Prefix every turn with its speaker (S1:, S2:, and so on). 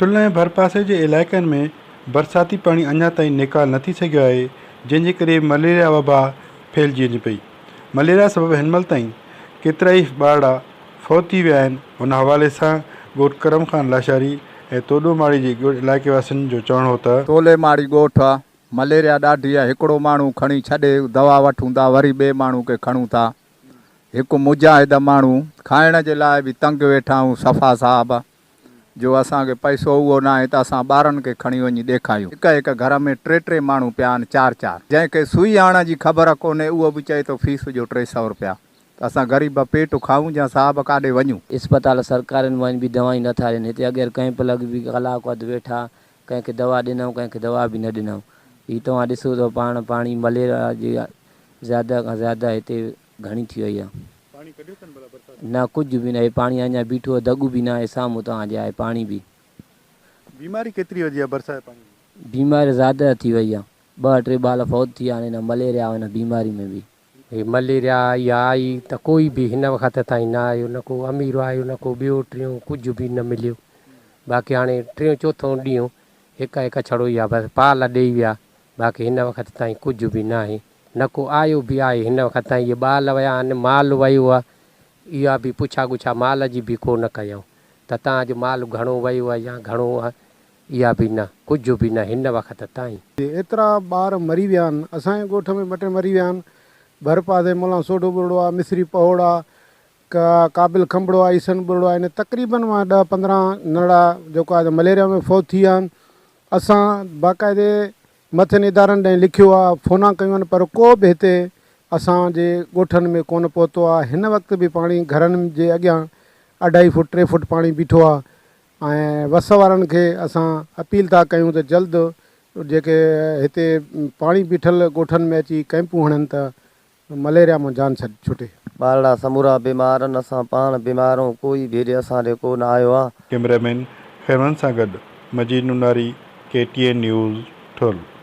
S1: ठुल्ह ऐं भरपासे जे इलाइक़नि में बरसाती पाणी अञा ताईं निकाल न थी सघियो आहे, जंहिंजे करे मलेरिया वबा फैलिजी वञे पई। मलेरिया सबबि हिनमहिल ताईं केतिरा ई ॿारड़ा फौत थी विया आहिनि। हुन हवाले सां ॻोठ करम खान लाशारी ऐं तोॾोमाड़ी जे इलाइक़े वासियुनि जो चवणो हो त
S2: तोलेमाड़ी ॻोठ आहे, मलेरिया ॾाढी आहे। हिकिड़ो माण्हू खणी छॾे दवा वठूं था, वरी ॿिए माण्हू खे खणूं था। हिकु मुजाहिद माण्हू खाइण जे लाइ बि तंग वेठा आहियूं। सफ़ा साहब जो असांखे पैसो उहो न आहे त असां ॿारनि खे खणी वञी ॾेखारियूं। हिकु घर में टे माण्हू पिया आहिनि, चारि। जंहिंखे सुई हणण जी ख़बर कोन्हे उहो बि चए थो फीस जो 300 रुपया। त असां ग़रीब पेट खाऊं या साहब काॾे वञूं।
S3: अस्पताल सरकारनि वञी बि दवाई नथा ॾियनि। हिते अॻे कैंप लॻी बि कलाक वधि वेठा, कंहिंखे दवा ॾिनऊं, कंहिंखे दवा बि न ॾिनऊं। हीअ तव्हां ॾिसो त पाणी मलेरिया जी ज़्यादा खां ज़्यादा हिते घणी थी वई आहे। न कुझु बि न आहे, पाणी अञा बीठो आहे, दॻु बि न आहे, साम्हूं तव्हांजे आहे पाणी बि।
S1: बीमारी केतिरी वधी आहे बरसाति पाणी?
S3: बीमारी ज़्यादा थी वई आहे। 2-3 ॿार फौत थी विया आहिनि हिन मलेरिया हिन बीमारी में बि।
S4: हे मलेरिया इहा आई त कोई बि हिन वक़्त ताईं न आयो, न को अमीर आयो, न को ॿियो टियों, कुझु बि न मिलियो। बाक़ी हाणे 3-4 ॾींहुं हिकु छड़ो ई आहे, बसि पाल ॾेई विया। बाक़ी हिन वक़्त ताईं कुझु बि न आहे, न को आयो बि आहे हिन वक़्त ताईं। इहे ॿाल विया आहिनि, माल वियो आहे, इहा बि पुछा गुछा माल जी बि को न कयूं त तव्हांजो माल घणो वियो आहे या घणो आहे, इहा बि न, कुझु बि न हिन वक़्त ताईं।
S5: एतिरा ॿार मरी विया आहिनि। असांजे ॻोठ में 2-3 मरी विया आहिनि। भरपासे मुला सोढो बुरड़ो आहे, मिसरी पहोड़ आहे, क़ाबिल खंबड़ो आहे, ईसन बुरड़ो आहे। इन तक़रीबन मां 10-15 नड़ा जेको आहे मलेरिया में फौत थी विया आहिनि। असां बाक़ाइदे मथियनि इदारनि ॾांहुं लिखियो आहे, फ़ोना कयूं आहिनि, पर को बि हिते असांजे ॻोठनि में कोन पहुतो आहे। हिन वक़्तु बि पाणी घरनि जे अॻियां 2.5 फुट 3 फुट पाणी बीठो आहे। ऐं वस वारनि खे असां अपील था कयूं त जल्द जेके हिते पाणी बीठल ॻोठनि में अची कैंपूं हणनि त मलेरिया में जान छुटे।
S6: ॿारड़ा समूरा बीमार आहिनि, असां पाण बीमार आहियूं, कोई भी असां ॾे कोन आयो आहे।
S1: कैमरामैन खैरवन सां गॾु मजीद नुनारी, KTN न्यूज़, ठुल।